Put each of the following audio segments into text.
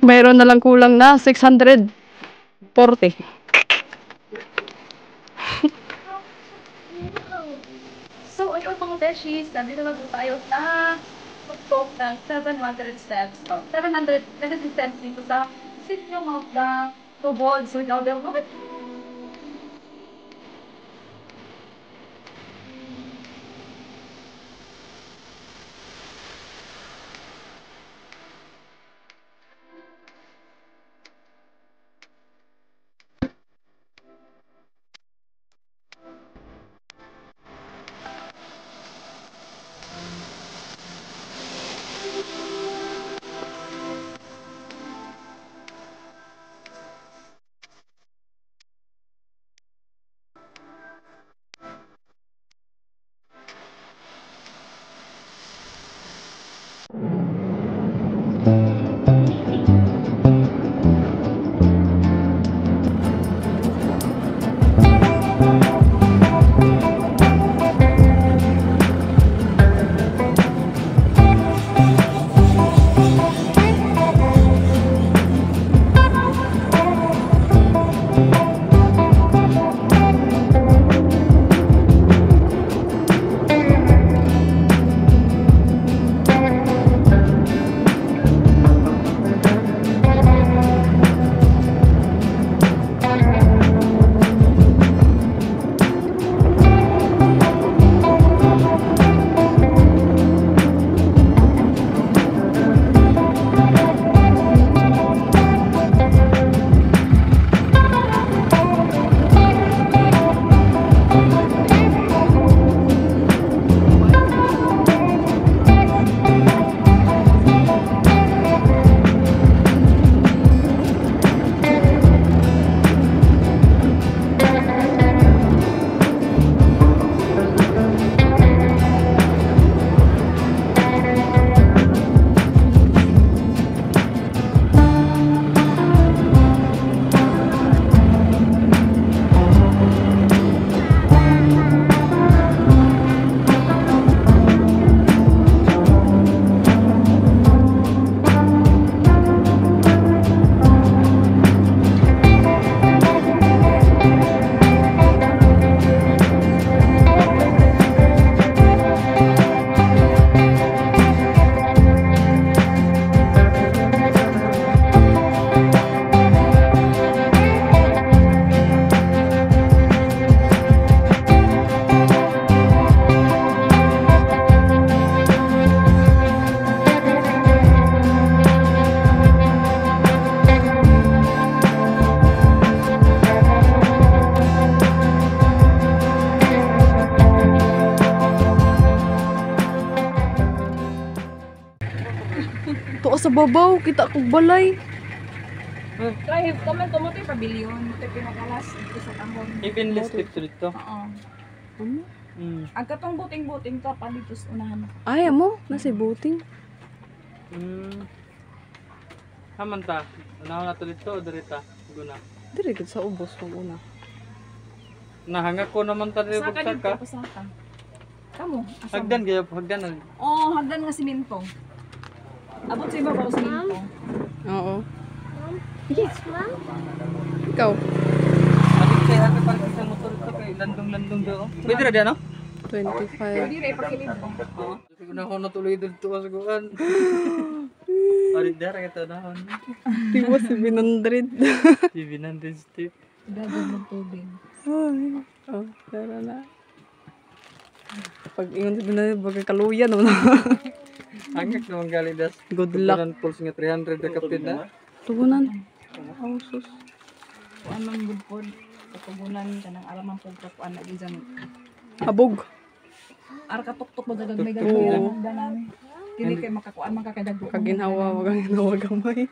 Mayroon na lang kulang na 640. So, ito mga beshies, nandito na po tayo sa pagpok ng 700 steps. So, 700 steps dito sa City of the Tubod. So, ikaw daw, Tuwa sa babaw, kita kong balay. Kahit kami tumoto yung pavilion, ito yung pinakalas dito sa Tambon. Even listed to dito. Oo. Ano? Ang katong buting-buting ka pa dito sa unahan. Ay, amo, nasa buting. Haman ta. Ano na to dito o dirita? Guna. Diri gid sa ubos kung una. Nahanga ko naman ta diri Saka bugsak dito, ka. pasaka. Kamu, asa mo? Hagdan gaya hagdan. Oo, hagdan nga siminto. Abot sa ibabaw siminto. Oo. Yes, ma'am. Ikaw? Adik kay ate pa sa motor to kay landong-landong daw. Pwede ra di ano? 25. Hindi rin ipakilid mo. Oo. Sige na ako natuloy dito sa guan. Adik dara kita dahon. Tiwa 700. TV nandun step. Dagan ng tubig. Ay. Oh, tara na. Pag ingon din na bagay kaluyan no. Hangak naman gali das. Good luck. Tugunan pulse nga 300 na kapit na. Tugunan. Oh, sus. Kuan man good pod. Pagkugunan ka ng alamang pagkakuan na gizang. Habog. Ar katuktok ba gagag may Oo. gagawin ang danan. Dili kay makakuan man kakadago. Kaginhawa, wag ang ginawa gamay.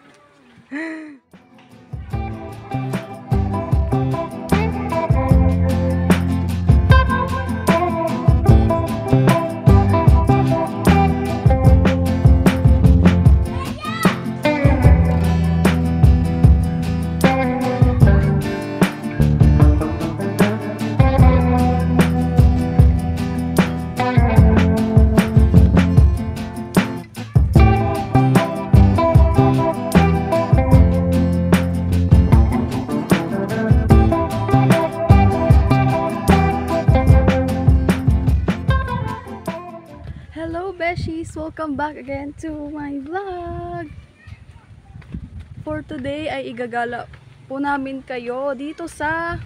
Hello Beshies! Welcome back again to my vlog! For today ay igagala po namin kayo dito sa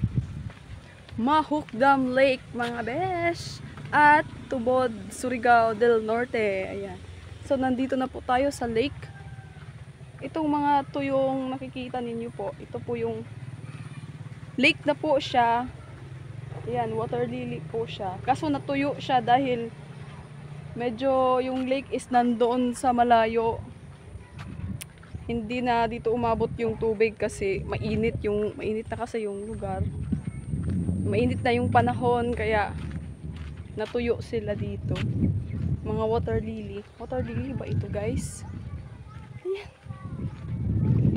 Mahukdam Lake mga besh at Tubod, Surigao del Norte. Ayan. So nandito na po tayo sa lake. Itong mga tuyong nakikita ninyo po, ito po yung lake na po siya. Ayan, water lily po siya. Kaso natuyo siya dahil medyo yung lake is nandoon sa malayo. Hindi na dito umabot yung tubig kasi mainit na kasi yung lugar. Mainit na yung panahon kaya natuyo sila dito. Mga water lily. Water lily ba ito, guys? Ayan.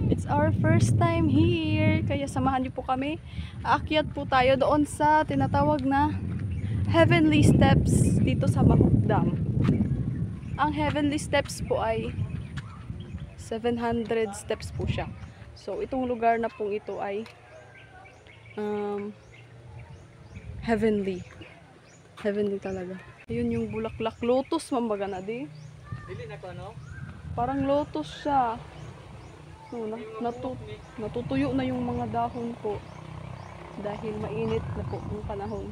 It's our first time here. Kaya samahan niyo po kami. Aakyat po tayo doon sa tinatawag na Heavenly Steps dito sa Mahukdam. Ang Heavenly Steps po ay 700 steps po siya. So itong lugar na pong ito ay heavenly. Heavenly talaga. Ayun yung bulaklak. Lotus mambaga na di. Dili na ko ano? Parang lotus siya. So, natutuyo na yung mga dahon po. Dahil mainit na po ang panahon.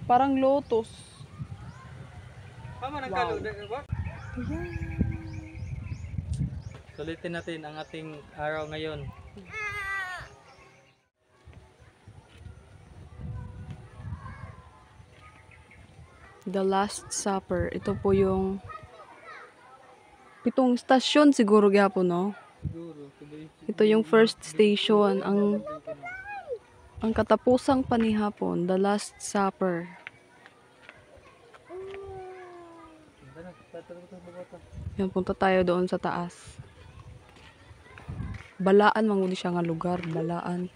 Parang lotus. Tama ng Wow. kalod. Ayan. Sulitin natin ang ating araw ngayon. The Last Supper. Ito po yung 7 stasyon siguro gyapon, no? Siguro. Ito yung first station. Ang katapusang panihapon, The Last Supper. Yan, punta tayo doon sa taas. Balaan mangudi siya nga lugar, balaan.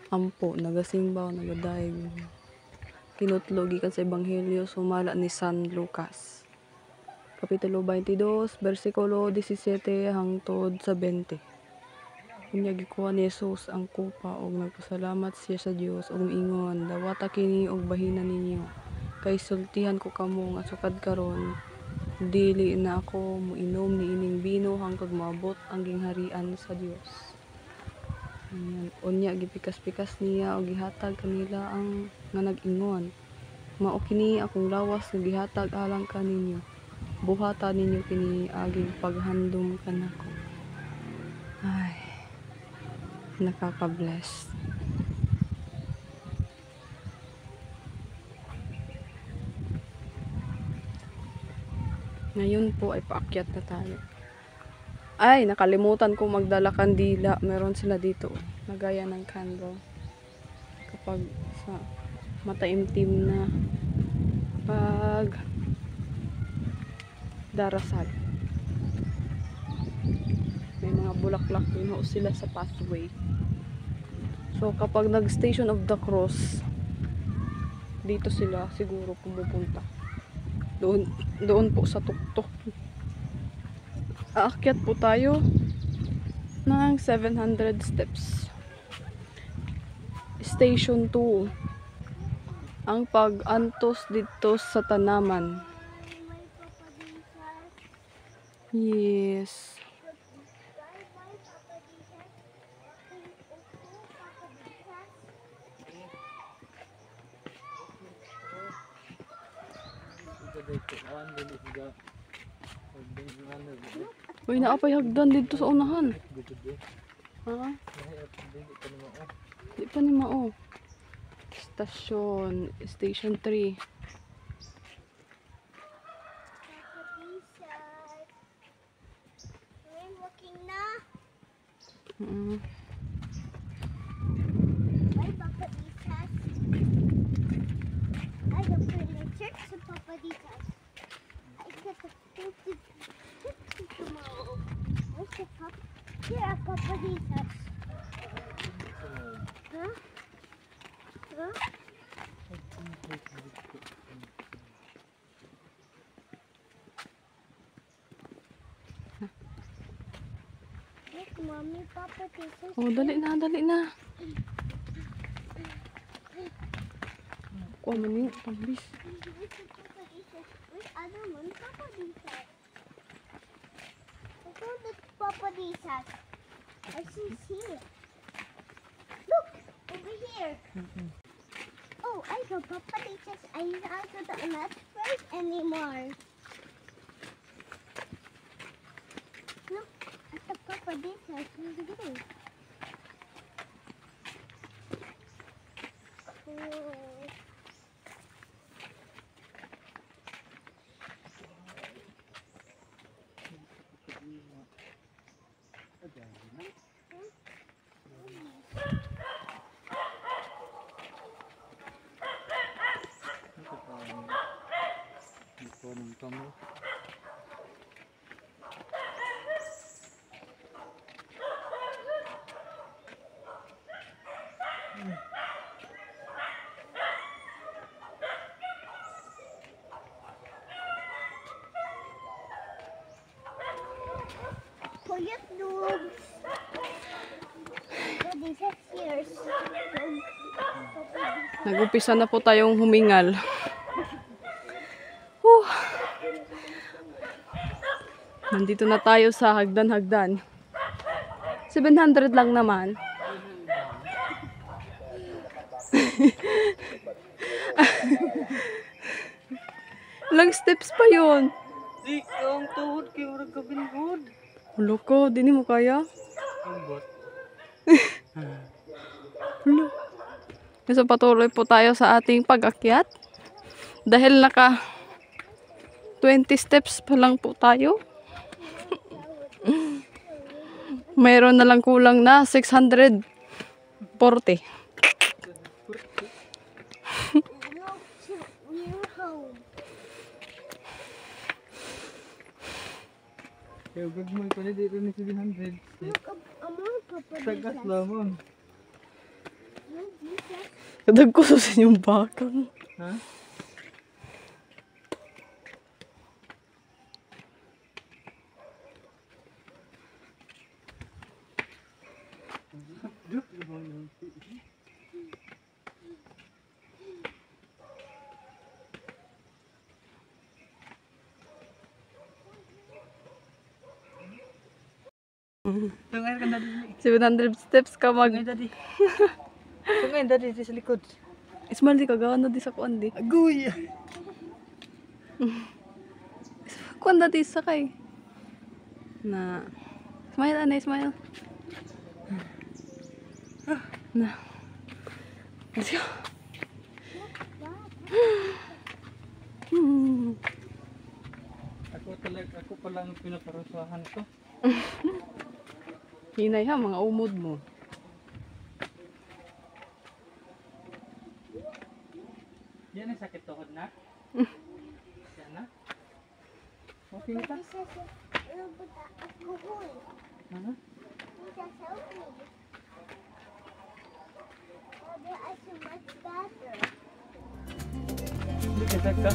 Ampo, nagasimbaw, nagadaig. Kinutlogi kan sa Ebanghelyo sumala ni San Lucas. Kapitulo 22, versikulo 17 hangtod sa 20. Unya gikuha ni Jesus ang kupa og nagpasalamat siya sa Dios og miingon, dawata kini og bahina ninyo. Kay sultihan ko kamo nga sukad karon dili na ako moinom ni ining bino hangtod maabot ang gingharian sa Dios. Ayan. Unya gipikas-pikas niya og gihatag kanila ang nga nag-ingon. Mao kini akong lawas nga gihatag alang kaninyo. Buhata ninyo kini aging paghandom kanako. Ay. Nakaka-bless. Ngayon po ay paakyat na tayo. Ay, nakalimutan ko magdala kandila. Meron sila dito. Nagaya ng candle. Kapag sa mataimtim na pag darasal. May mga bulaklak din ho sila sa pathway. So, kapag nag-Station of the Cross, dito sila siguro pumupunta. Doon po sa tuktok. Aakyat po tayo ng 700 steps. Station 2. Ang pag-antos dito sa tanaman. Yes. Uy, naapay hagdan dito sa unahan. Ha? Di pa ni mao. Station 3. Ay, Papa Disas. Ay, the furniture sa Papa Disas. Ay, kataputid. Tomorrow. Ay, sa Papa. Here, Papa Disas. Huh? Huh? Look, Mommy, Papa Disas. Oh, dali na, dali na. Kuha man yung pambis. Papa Disas. Wait, other one, Papa Disas. I saw the Papa Disas. I see here. Look, over here. Oh, I saw Papa Disas. I saw not first anymore. Look at the Papa Disas. Oh. Ito ng kamo. Forget dogs. Papa Disas here. Nag-upisa na po tayong humingal. Whew. Nandito na tayo sa hagdan-hagdan. 700 lang naman. Ilang steps pa yun? Di, ang tuhod kayo rin kabinhod. Ulo ko, di mo kaya? Ang bot. Ulo. So patuloy po tayo sa ating pag-akyat. Dahil naka 20 steps pa lang po tayo. Mayroon na lang kulang na 640. Look, we're home. Kaya gagmay ko na dito ni 700. Look, among Papa Tagas Disas. lamang. Look, Disas. Kadag ko sa inyong bakang. Ha? Tungay ka na din. 700 steps ka mag... Tungay dadi. Tungay dadi sa likod. Ismail, di kagawa na di sa kuan di. Agoy! Kuan na di sa kay. Na. Smile, ana, smile. Na. Let's go. Ako palang pinaparusahan ko. Hinay ha, mga umod mo. Yan ang sakit tuhod na. Yan na. Okay ka? Disas, but alcohol. Ha? Disas, help me. Maybe I should much better. Hindi ka ka.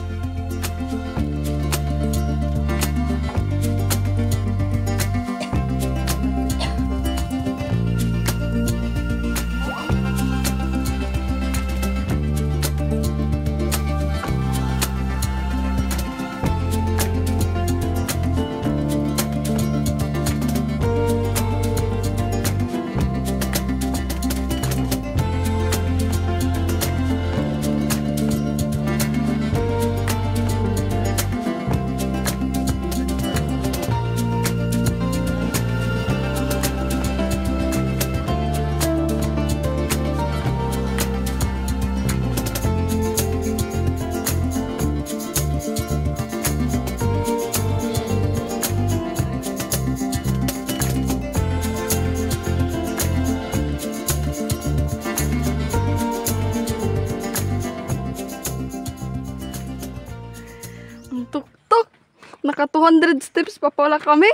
Ang tuktok. Naka 200 steps pa pala kami.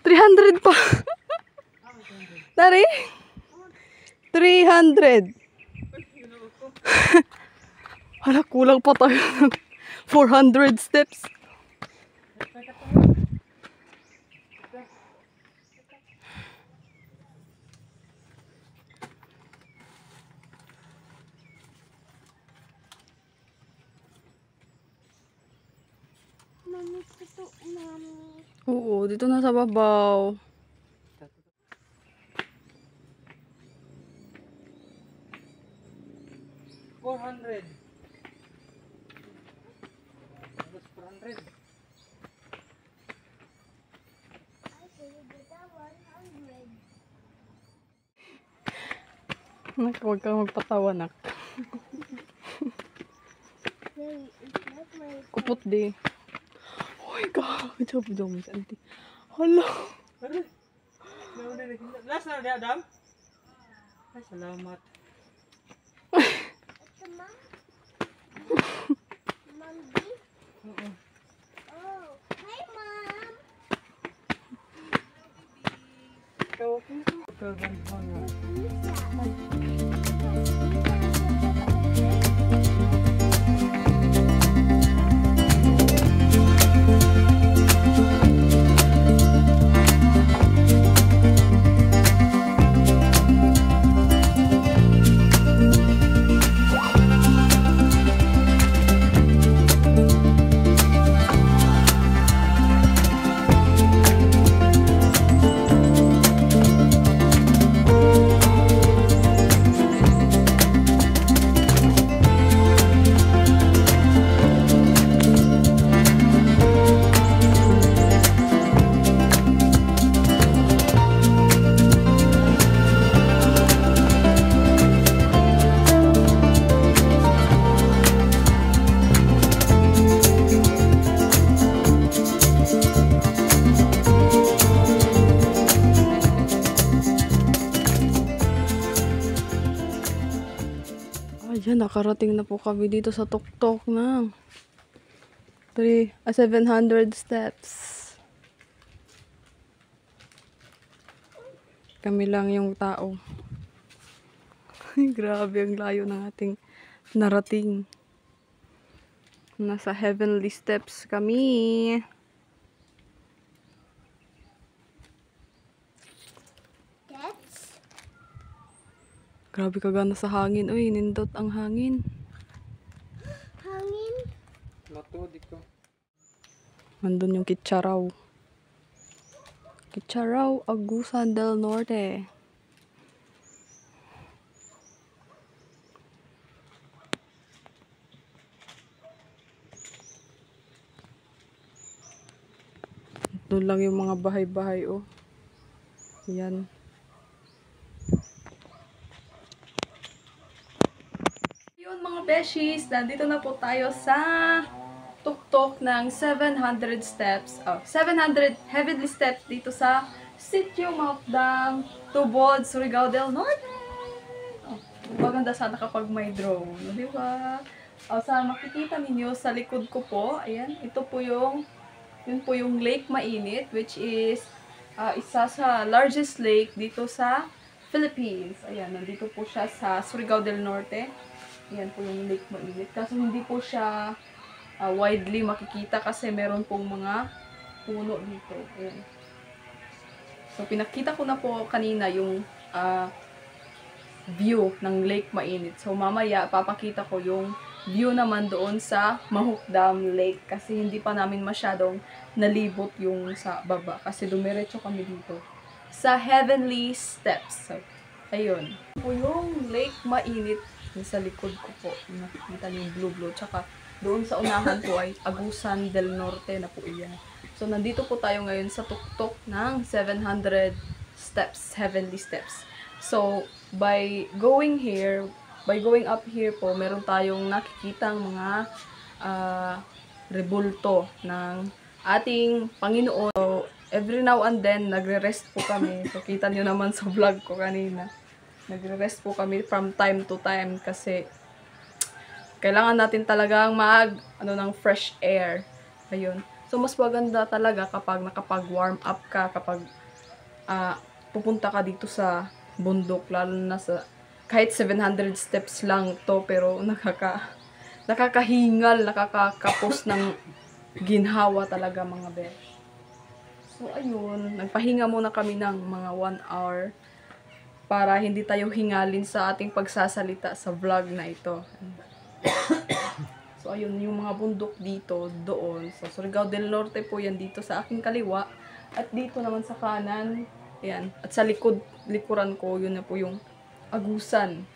300 pa. Dari? 300. Hala, kulang pa tayo ng 400 steps. po, Mommy. Oo, dito na sa babaw. $400. Almost 400. I say you get a 100. Nak, huwag kang magpatawa, nak. Hey, it's not my Kupot di. Oh my God. Sabi daw mo sa auntie. Hala. Aray. Last na rin, Adam? Ay, salamat. Ito, Mom. Mom, this? Oo. Oh, hi, Mom. Ikaw, pagkagan mo nga. Ayan, nakarating na po kami dito sa tuktok ng 700 steps. Kami lang yung tao. Ay, grabe ang layo ng ating narating. Nasa heavenly steps kami. That's Grabe kagana sa hangin. Uy, nindot ang hangin. hangin. Matod ikaw. Nandun yung Kitsaraw. Kitsaraw, Agusan del Norte. Doon lang yung mga bahay-bahay, oh. Yan. Yun mga beshies, nandito na po tayo sa tuktok ng 700 steps. 700 heavenly steps dito sa Sitio Maupdang, Tubod, Surigao del Norte. Oh, maganda sana kapag may drone, di ba? Sa makikita ninyo sa likod ko po, ayan, ito po yung yun po yung Lake Mainit, which is isa sa largest lake dito sa Philippines. Ayan, nandito po siya sa Surigao del Norte. Ayan po yung Lake Mainit. Kaso hindi po siya widely makikita kasi meron pong mga puno dito. Ayan. So, pinakita ko na po kanina yung view ng Lake Mainit. So, mamaya, papakita ko yung view naman doon sa Mahukdam Lake kasi hindi pa namin masyadong nalibot yung sa baba kasi dumiretso kami dito sa Heavenly Steps. So, ayun. Po yung Lake Mainit sa likod ko po. Nakikita niyo yung blue-blue. Tsaka doon sa unahan po ay Agusan del Norte na po iyan. So, nandito po tayo ngayon sa tuktok ng 700 steps, Heavenly Steps. So, by going up here po, meron tayong nakikitang mga rebulto ng ating Panginoon. So, every now and then, nagre-rest po kami. So, kita nyo naman sa vlog ko kanina. Nagre-rest po kami from time to time kasi kailangan natin talagang ng fresh air. Ayun. So, mas maganda talaga kapag nakapag-warm up ka, kapag pupunta ka dito sa bundok, lalo na sa kahit 700 steps lang to, pero nakakahingal, nakakakapos ng ginhawa talaga mga besh. So, ayun, nagpahinga muna kami ng mga 1 hour para hindi tayo hingalin sa ating pagsasalita sa vlog na ito. So, So, ayun, yung mga bundok dito, doon. So, Surigao del Norte po yan dito sa aking kaliwa. At dito naman sa kanan, ayan. At sa likuran ko, yun na po yung Agusan.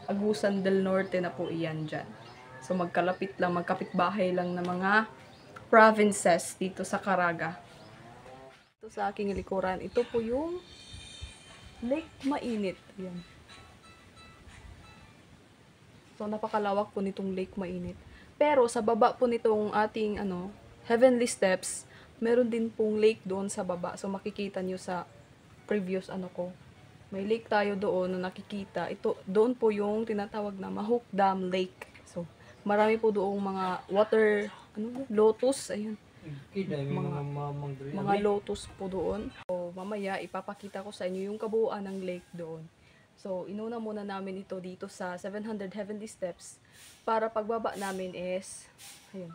Agusan del Norte na po iyan dyan. So, magkapit bahay lang na mga provinces dito sa Caraga. Ito sa aking likuran, ito po yung Lake Mainit. Ayan. So, napakalawak po nitong Lake Mainit. Pero, sa baba po nitong ating, Heavenly Steps, meron din pong lake doon sa baba. So, makikita nyo sa previous, may lake tayo doon na nakikita. Ito, doon po yung tinatawag na Mahuk Dam Lake. So, marami po doong mga water, lotus, ayun. Mga lotus po doon. So, mamaya, ipapakita ko sa inyo yung kabuuan ng lake doon. So, inuna muna namin ito dito sa 700 Heavenly Steps para pagbaba namin is, ayun,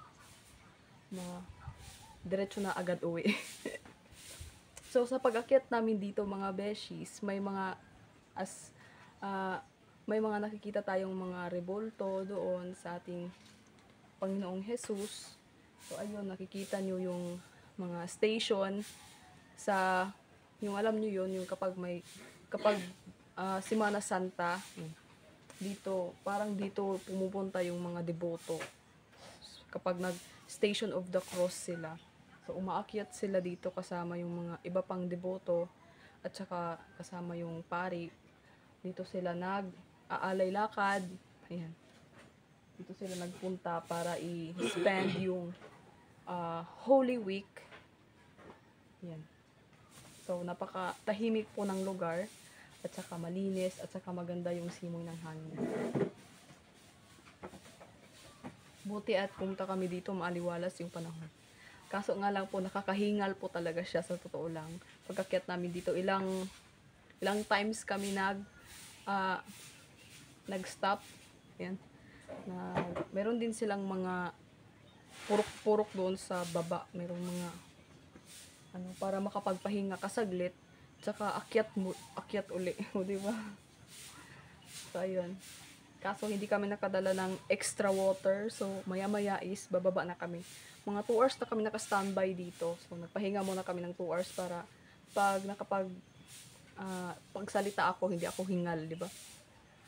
diretso na agad uwi. So, sa pag-akyat namin dito mga beshies, may mga nakikita tayong mga rebolto doon sa ating Panginoong Jesus. So, ayun, nakikita nyo yung mga station sa, yung alam nyo yun, yung kapag Semana Santa, dito, parang dito pumupunta yung mga deboto. Kapag nag-Station of the Cross sila. So, umaakyat sila dito kasama yung mga iba pang deboto at saka kasama yung pari. Dito sila nag-aalay lakad. Ayan. Dito sila nagpunta para i-spend yung Holy Week. Ayan. So, napaka-tahimik po ng lugar at saka malinis at saka maganda yung simoy ng hangin. Buti at pumunta kami dito, maaliwalas yung panahon. Kaso nga lang po, nakakahingal po talaga siya sa totoo lang. Pagkakyat namin dito, ilang times kami nag-stop. Yan. Meron din silang mga purok-purok doon sa baba. Merong mga para makapagpahinga ka saglit. Tsaka akyat uli. O, diba? So, ayun. Kaso hindi kami nakadala ng extra water. So, maya-maya is bababa na kami. Mga 2 hours na kami naka-standby dito. So, nagpahinga muna kami ng 2 hours para pag pagsalita ako, hindi ako hingal, di ba?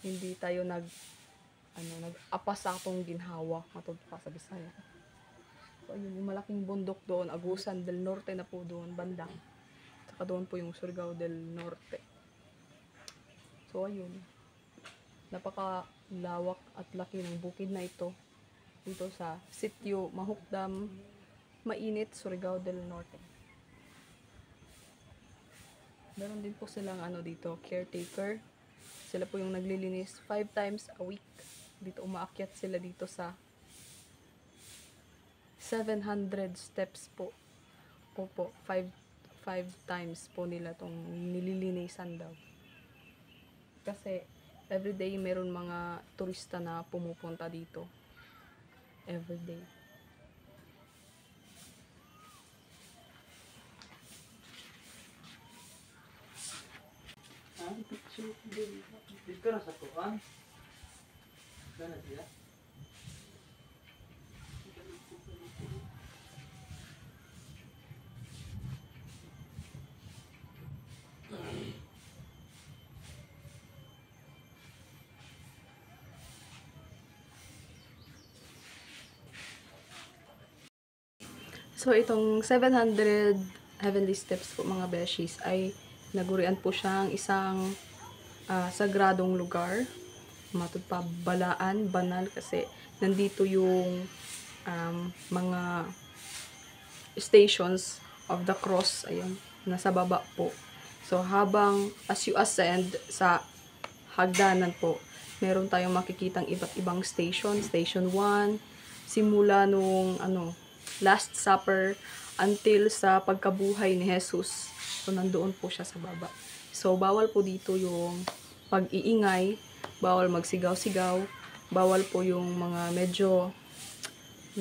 Hindi tayo nag-apas sa atong ginhawa. Matod pa sa Bisaya. So, ayun, yung malaking bundok doon, Agusan del Norte na po doon, bandang. Saka doon po yung Surigao del Norte. So, ayun. Napakalawak at laki ng bukid na ito. Dito sa Sitio Mahuk Dam Mainit, Surigao del Norte. Meron din po silang dito, caretaker. Sila po yung naglilinis 5 times a week. Dito umaakyat sila dito sa 700 steps po. 5 times po nila tong nililinisan daw. Kasi everyday meron mga turista na pumupunta dito. Everyday. Dito na sa tuan. Sana siya. So, itong 700 Heavenly Steps po mga beshies ay nagurian po siyang isang sagradong lugar. Matod pa balaan, banal kasi nandito yung mga stations of the cross. Ayun, nasa baba po. So, as you ascend sa hagdanan po, meron tayong makikitang iba't ibang station. Station 1, simula nung Last Supper until sa pagkabuhay ni Jesus. So, nandoon po siya sa baba. So, bawal po dito yung pag-iingay, bawal magsigaw-sigaw, bawal po yung mga medyo,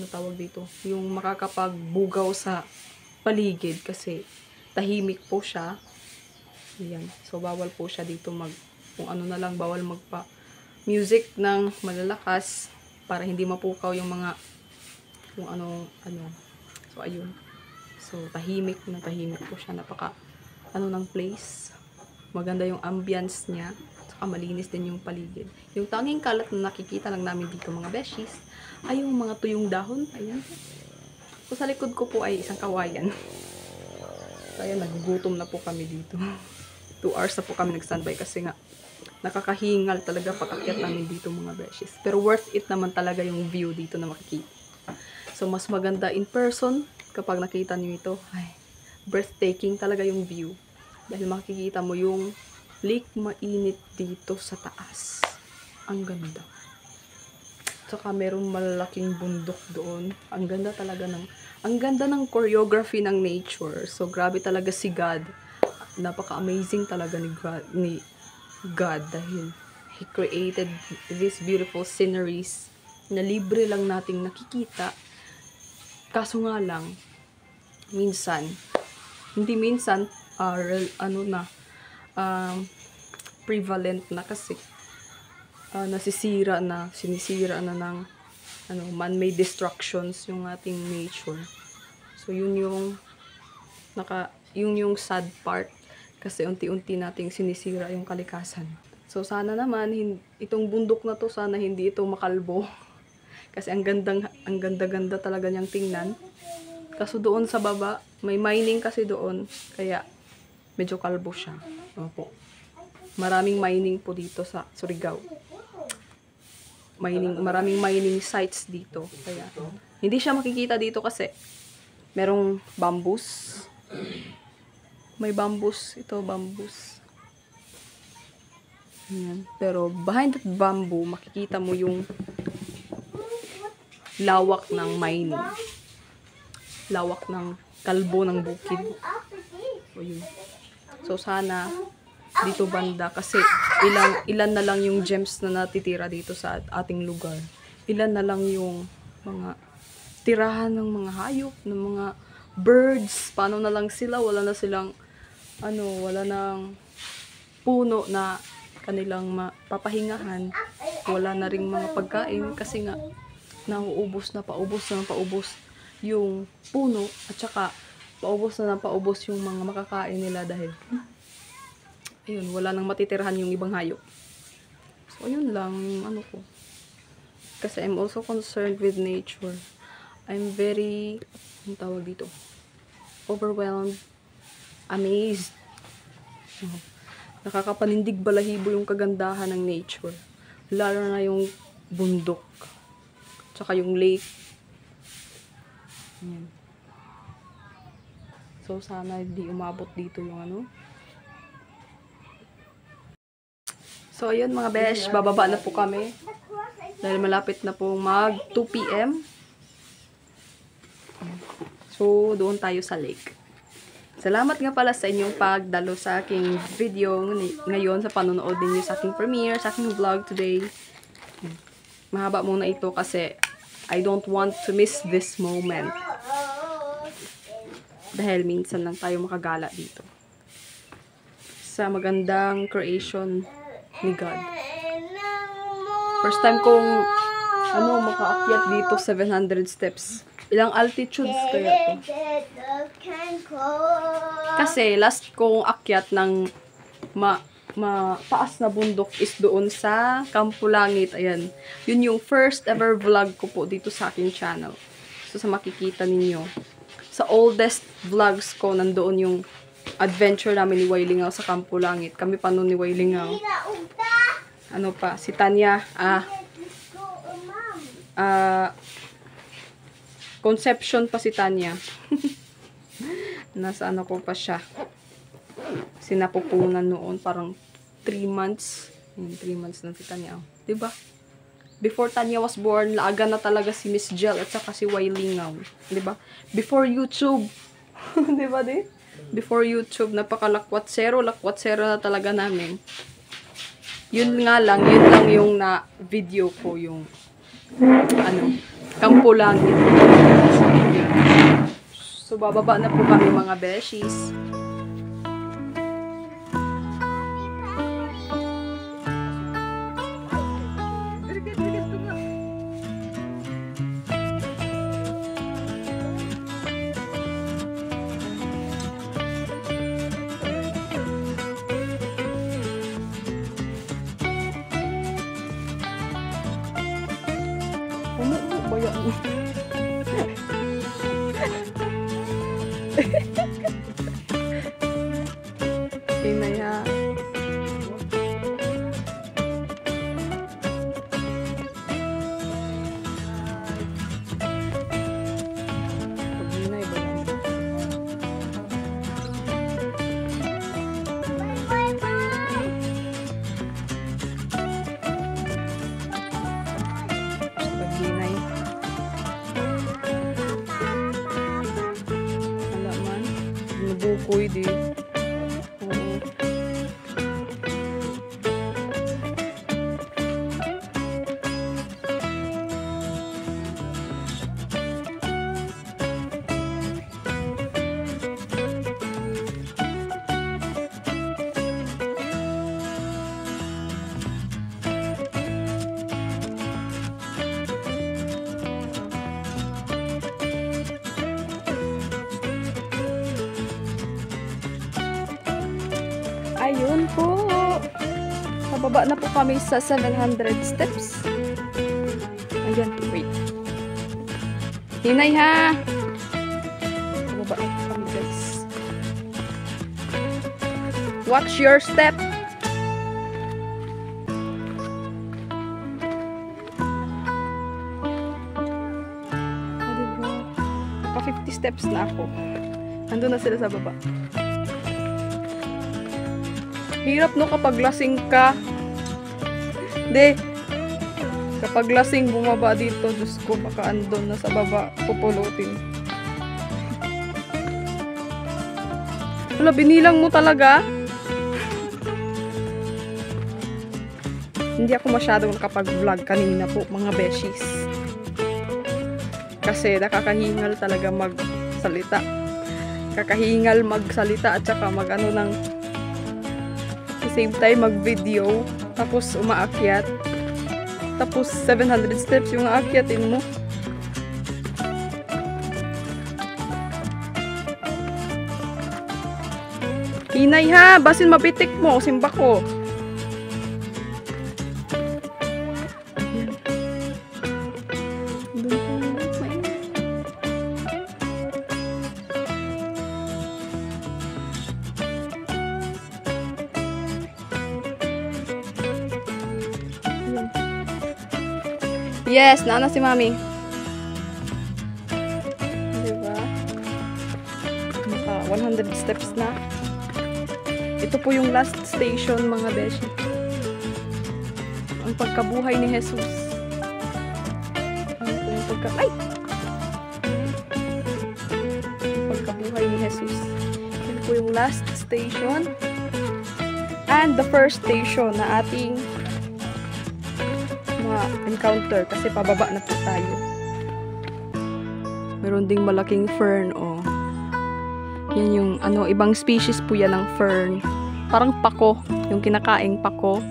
tawag dito, yung makakapagbugaw sa paligid kasi tahimik po siya. Ayan. So, bawal po siya dito kung ano na lang, bawal magpa-music ng malalakas para hindi mapukaw yung mga kung ano. So, ayun. So, tahimik po siya. Napaka, ng place. Maganda yung ambience niya. Saka malinis din yung paligid. Yung tanging kalat na nakikita lang namin dito mga beshies, ay yung mga tuyong dahon. Ayan. So, sa likod ko po ay isang kawayan. So, ayan, nagugutom na po kami dito. 2 hours na po kami nag-standby kasi nga, nakakahingal talaga pag-akyat namin dito mga beshies. Pero worth it naman talaga yung view dito na makikita. So, mas maganda in person kapag nakita niyo ito. Ay, breathtaking talaga yung view. Dahil makikita mo yung lake mainit dito sa taas. Ang ganda. Tsaka merong malaking bundok doon. Ang ganda talaga ang ganda ng choreography ng nature. So, grabe talaga si God. Napaka-amazing talaga ni God dahil He created these beautiful sceneries na libre lang nating nakikita. Kaso nga lang, prevalent na kasi sinisira na ng man-made destructions yung ating nature. So yun yung sad part kasi unti-unti nating sinisira yung kalikasan. So sana naman itong bundok na to sana hindi ito makalbo. Kasi ang ganda-ganda talaga niyang tingnan. Kaso doon sa baba, may mining kasi doon, kaya medyo kalbo siya. Opo. Maraming mining po dito sa Surigao. Maraming mining sites dito. Kaya hindi siya makikita dito kasi merong bamboos. May bamboos. Ito, bamboos. Ayan. Pero behind that bamboo, makikita mo yung lawak ng mining. Lawak ng kalbo ng bukid. So, yun. So, sana dito banda kasi ilan na lang yung gems na natitira dito sa ating lugar. Ilan na lang yung mga tirahan ng mga hayop, ng mga birds. Paano na lang sila? Wala na silang wala nang puno na kanilang mapapahingahan. Wala na ring mga pagkain kasi nga nauubos yung puno at saka paubos yung mga makakain nila dahil ayun, wala nang matitirahan yung ibang hayop. So, ayun lang ko. Kasi I'm also concerned with nature. I'm very, overwhelmed, amazed. Nakakapanindig balahibo yung kagandahan ng nature. Lalo na yung bundok. Tsaka yung lake. Ayan. So, sana hindi umabot dito yung So, ayun mga besh, bababa na po kami. Dahil malapit na po mag 2 PM. So, doon tayo sa lake. Salamat nga pala sa inyong pagdalo sa aking video ngayon sa panonood ninyo sa aking premiere, sa aking vlog today. Mahaba muna ito kasi I don't want to miss this moment. Dahil minsan lang tayo makagala dito. Sa magandang creation ni God. First time kong makaakyat dito 700 steps. Ilang altitudes kaya to? Kasi last kong akyat ng mataas na bundok is doon sa Campo Langit. Ayan. Yun yung first ever vlog ko po dito sa aking channel. So sa makikita ninyo. Sa oldest vlogs ko, nandoon yung adventure namin ni Wailingaw sa Campo Langit. Kami pa noon ni Wailingaw. Si Tanya. Conception pa si Tanya. Nasa ko pa siya. Sinapupunan noon. Parang 3 months. 3 months na si Tanya. Diba? Before Tanya was born, laaga na talaga si Miss Jel at saka si Wailingaw. Diba? Before YouTube. Diba di? Before YouTube, napakalakwat-zero na talaga namin. Yun lang yung na-video ko yung Campo Langit. So, bababa na po kami mga beshies. Hinay ha. Hinay ba lang? Bye, bye. Paghinay. Wala man. Nabukoy di. Oo. Ayun po. Pababa na po kami sa 700 steps. Ayan, wait. Hinay ha. Pababa na po kami guys. Watch your step. Oh, diba? Naka 50 steps na ako. Nandun na sila sa baba. Hirap no kapag lasing ka. Hindi. Kapag lasing bumaba dito, Diyos ko, baka andon na sa baba, pupulutin. Wala, binilang mo talaga. Hindi ako masyadong nakapag-vlog kanina po, mga beshies. Kasi nakakahingal talaga magsalita. Kakahingal magsalita at saka mag-ano ng same time mag-video, tapos umaakyat, tapos 700 steps yung aakyatin mo. Hinay ha, basin mapitik mo, simba ko. Yes, naana si Mami. Diba? Naka 100 steps na. Ito po yung last station, mga beshi. Ang pagkabuhay ni Jesus. Ano po yung Ay! Ang pagkabuhay ni Jesus. Ito po yung last station. And the first station na ating encounter kasi pababa na po tayo. Meron ding malaking fern, oh. Yan yung ibang species po yan ng fern. Parang pako, yung kinakaing pako.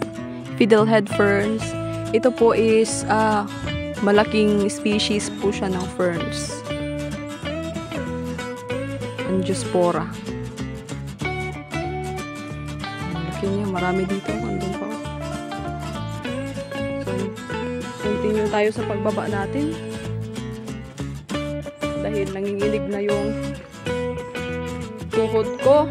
Fiddlehead ferns. Ito po is malaking species po siya ng ferns. Angiosperma. Laki niya, marami dito. Andun pa. Continue tayo sa pagbaba natin dahil nanginginig na yung tuhod ko.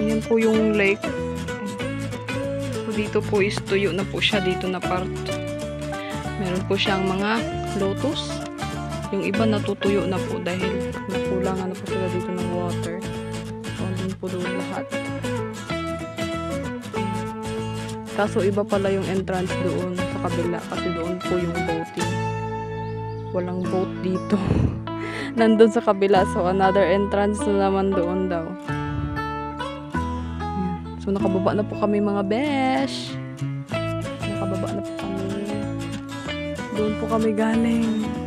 Ayan po yung lake. So, dito po is tuyo na po siya dito na part. Meron po siyang mga lotus. Yung iba natutuyo na po dahil nakulangan na po sila dito ng water. So, andun po doon lahat. Kaso iba pala yung entrance doon sa kabila kasi doon po yung boating. Walang boat dito. Nandun sa kabila. So another entrance na naman doon daw. Ayan. So nakababa na po kami mga besh. Nakababa na po kami. Doon po kami galing.